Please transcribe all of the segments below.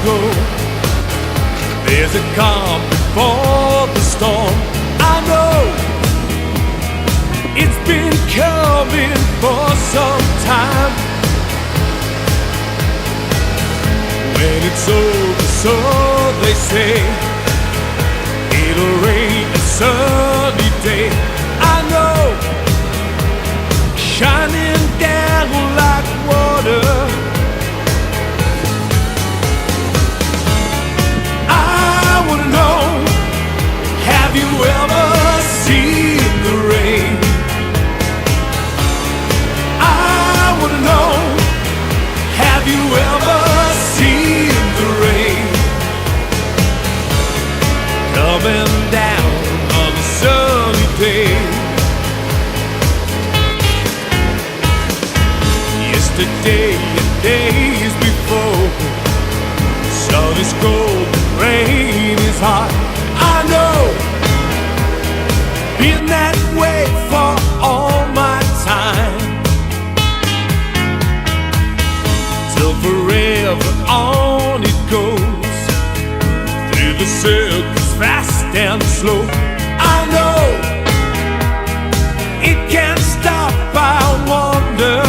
go. There's a calm before the storm. I know it's been coming for some time. When it's over, so they say, it'll rain a sunny day. I know, shining down like water. I wanna know, have you ever seen the rain? I wanna know, have you ever seen the rain coming down on a sunny day? Yesterday and days before, sun is cold, rain is hot. I know, been that way for all my time, till forever on it goes, through the circles fast and slow. I know, it can't stop, I wonder.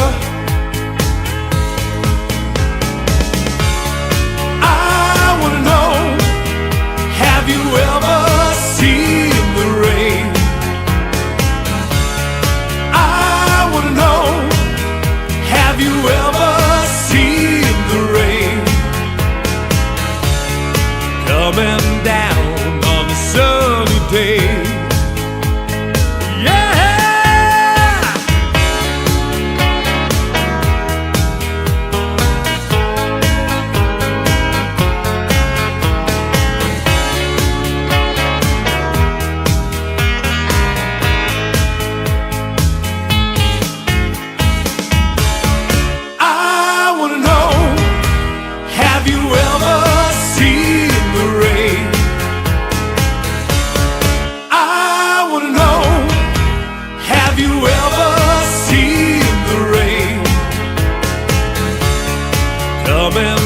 Have you ever seen the rain? I wanna know, have you ever seen the rain coming down on a sunny day? Yeah! Have you ever seen the rain coming